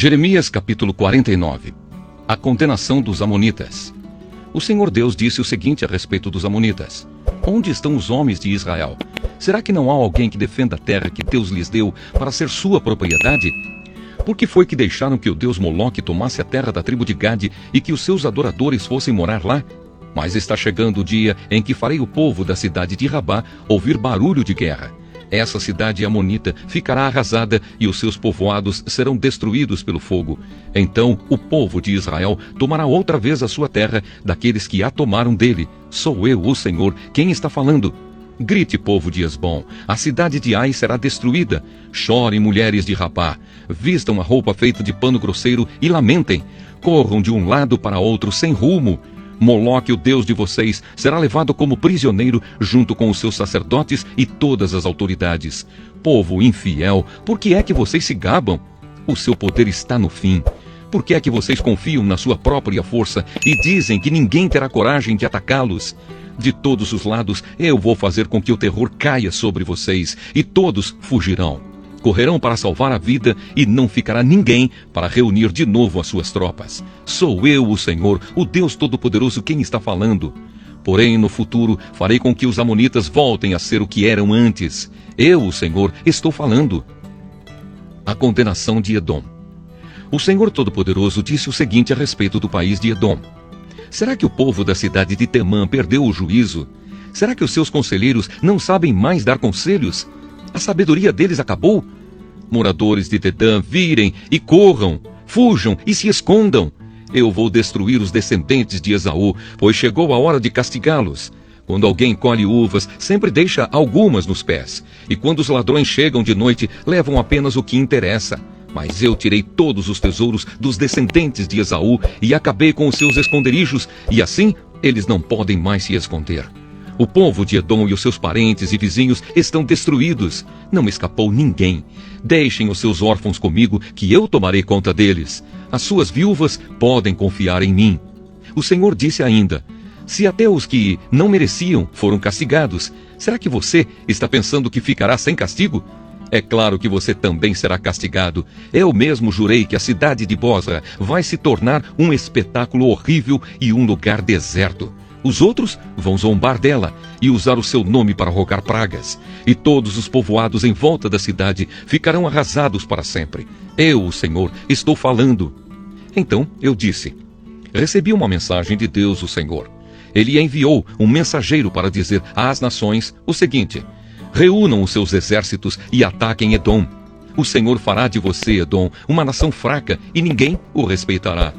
Jeremias capítulo 49. A condenação dos amonitas. O Senhor Deus disse o seguinte a respeito dos amonitas: Onde estão os homens de Israel? Será que não há alguém que defenda a terra que Deus lhes deu para ser sua propriedade? Por que foi que deixaram que o Deus Moloque tomasse a terra da tribo de Gade e que os seus adoradores fossem morar lá? Mas está chegando o dia em que farei o povo da cidade de Rabá ouvir barulho de guerra. Essa cidade amonita ficará arrasada e os seus povoados serão destruídos pelo fogo. Então o povo de Israel tomará outra vez a sua terra daqueles que a tomaram dele. Sou eu, o Senhor, quem está falando. Grite, povo de Esbom, a cidade de Ai será destruída. Chorem, mulheres de Rabá, vistam a roupa feita de pano grosseiro e lamentem. Corram de um lado para outro sem rumo. Moloque, o Deus de vocês, será levado como prisioneiro junto com os seus sacerdotes e todas as autoridades. Povo infiel, por que é que vocês se gabam? O seu poder está no fim. Por que é que vocês confiam na sua própria força e dizem que ninguém terá coragem de atacá-los? De todos os lados eu vou fazer com que o terror caia sobre vocês e todos fugirão. Correrão para salvar a vida e não ficará ninguém para reunir de novo as suas tropas. Sou eu, o Senhor, o Deus Todo-Poderoso, quem está falando. Porém, no futuro, farei com que os amonitas voltem a ser o que eram antes. Eu, o Senhor, estou falando. A condenação de Edom. O Senhor Todo-Poderoso disse o seguinte a respeito do país de Edom: Será que o povo da cidade de Temã perdeu o juízo? Será que os seus conselheiros não sabem mais dar conselhos? A sabedoria deles acabou? Moradores de Dedã, virem e corram, fujam e se escondam. Eu vou destruir os descendentes de Esaú, pois chegou a hora de castigá-los. Quando alguém colhe uvas, sempre deixa algumas nos pés. E quando os ladrões chegam de noite, levam apenas o que interessa. Mas eu tirei todos os tesouros dos descendentes de Esaú e acabei com os seus esconderijos, e assim eles não podem mais se esconder. O povo de Edom e os seus parentes e vizinhos estão destruídos. Não escapou ninguém. Deixem os seus órfãos comigo, que eu tomarei conta deles. As suas viúvas podem confiar em mim. O Senhor disse ainda: Se até os que não mereciam foram castigados, será que você está pensando que ficará sem castigo? É claro que você também será castigado. Eu mesmo jurei que a cidade de Bosra vai se tornar um espetáculo horrível e um lugar deserto. Os outros vão zombar dela e usar o seu nome para rogar pragas. E todos os povoados em volta da cidade ficarão arrasados para sempre. Eu, o Senhor, estou falando. Então eu disse: Recebi uma mensagem de Deus, o Senhor. Ele enviou um mensageiro para dizer às nações o seguinte: Reúnam os seus exércitos e ataquem Edom. O Senhor fará de você, Edom, uma nação fraca e ninguém o respeitará.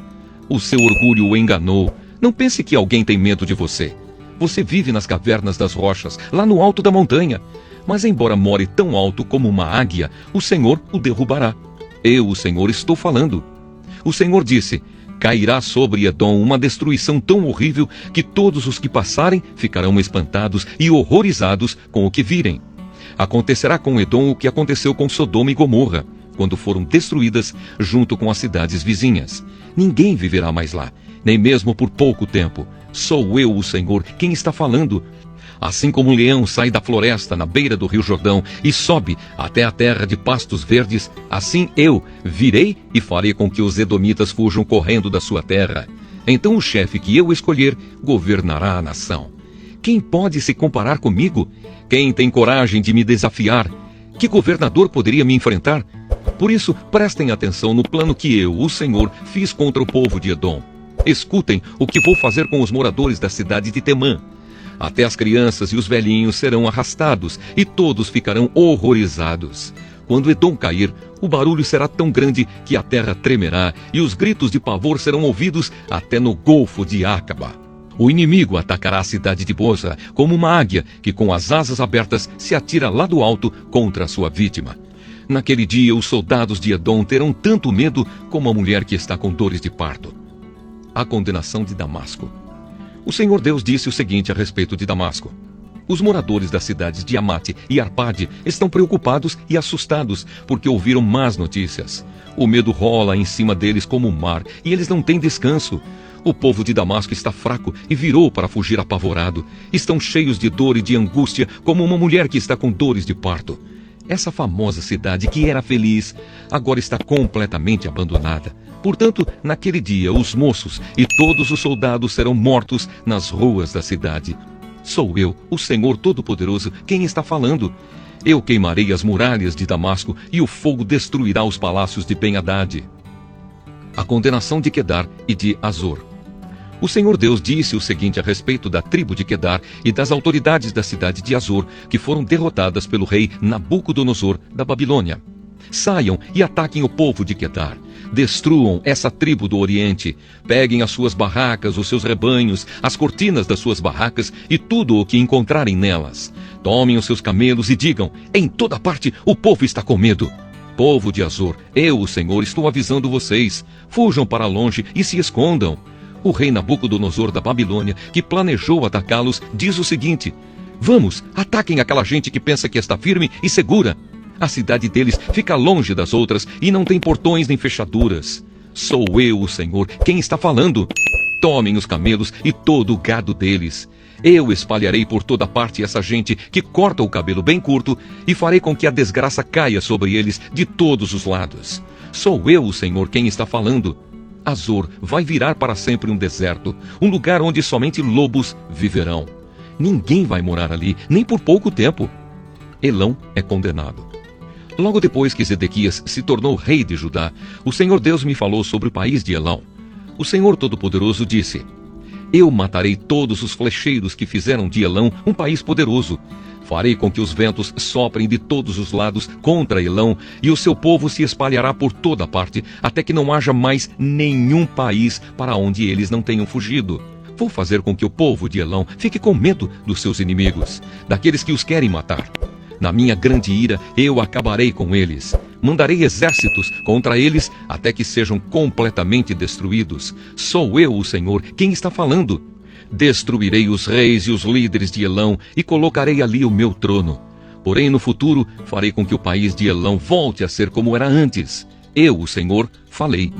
O seu orgulho o enganou. Não pense que alguém tem medo de você. Você vive nas cavernas das rochas, lá no alto da montanha. Mas embora more tão alto como uma águia, o Senhor o derrubará. Eu, o Senhor, estou falando. O Senhor disse: Cairá sobre Edom uma destruição tão horrível que todos os que passarem ficarão espantados e horrorizados com o que virem. Acontecerá com Edom o que aconteceu com Sodoma e Gomorra, quando foram destruídas junto com as cidades vizinhas. Ninguém viverá mais lá, nem mesmo por pouco tempo. Sou eu, o Senhor, quem está falando. Assim como um leão sai da floresta na beira do rio Jordão e sobe até a terra de pastos verdes, assim eu virei e farei com que os edomitas fujam correndo da sua terra. Então o chefe que eu escolher governará a nação. Quem pode se comparar comigo? Quem tem coragem de me desafiar? Que governador poderia me enfrentar? Por isso, prestem atenção no plano que eu, o Senhor, fiz contra o povo de Edom. Escutem o que vou fazer com os moradores da cidade de Temã. Até as crianças e os velhinhos serão arrastados, e todos ficarão horrorizados. Quando Edom cair, o barulho será tão grande que a terra tremerá, e os gritos de pavor serão ouvidos até no Golfo de Acaba. O inimigo atacará a cidade de Bosra como uma águia que com as asas abertas se atira lá do alto contra a sua vítima. Naquele dia os soldados de Edom terão tanto medo como a mulher que está com dores de parto. A condenação de Damasco. O Senhor Deus disse o seguinte a respeito de Damasco: Os moradores das cidades de Amate e Arpade estão preocupados e assustados porque ouviram más notícias. O medo rola em cima deles como o mar e eles não têm descanso. O povo de Damasco está fraco e virou para fugir apavorado. Estão cheios de dor e de angústia como uma mulher que está com dores de parto. Essa famosa cidade que era feliz, agora está completamente abandonada. Portanto, naquele dia, os moços e todos os soldados serão mortos nas ruas da cidade. Sou eu, o Senhor Todo-Poderoso, quem está falando. Eu queimarei as muralhas de Damasco e o fogo destruirá os palácios de Ben-Hadad. A condenação de Quedar e de Azor. O Senhor Deus disse o seguinte a respeito da tribo de Quedar e das autoridades da cidade de Azor, que foram derrotadas pelo rei Nabucodonosor da Babilônia. Saiam e ataquem o povo de Quedar. Destruam essa tribo do Oriente. Peguem as suas barracas, os seus rebanhos, as cortinas das suas barracas e tudo o que encontrarem nelas. Tomem os seus camelos e digam: em toda parte o povo está com medo. Povo de Azor, eu, o Senhor, estou avisando vocês. Fujam para longe e se escondam. O rei Nabucodonosor da Babilônia, que planejou atacá-los, diz o seguinte: vamos, ataquem aquela gente que pensa que está firme e segura. A cidade deles fica longe das outras e não tem portões nem fechaduras. Sou eu, o Senhor, quem está falando. Tomem os camelos e todo o gado deles. Eu espalharei por toda parte essa gente que corta o cabelo bem curto e farei com que a desgraça caia sobre eles de todos os lados. Sou eu, o Senhor, quem está falando. Azor vai virar para sempre um deserto, um lugar onde somente lobos viverão. Ninguém vai morar ali, nem por pouco tempo. Elão é condenado. Logo depois que Zedequias se tornou rei de Judá, o Senhor Deus me falou sobre o país de Elão. O Senhor Todo-Poderoso disse: eu matarei todos os flecheiros que fizeram de Elão um país poderoso. Farei com que os ventos soprem de todos os lados contra Elão, e o seu povo se espalhará por toda parte, até que não haja mais nenhum país para onde eles não tenham fugido. Vou fazer com que o povo de Elão fique com medo dos seus inimigos, daqueles que os querem matar. Na minha grande ira, eu acabarei com eles. Mandarei exércitos contra eles até que sejam completamente destruídos. Sou eu, o Senhor, quem está falando. Destruirei os reis e os líderes de Elão e colocarei ali o meu trono. Porém, no futuro, farei com que o país de Elão volte a ser como era antes. Eu, o Senhor, falei.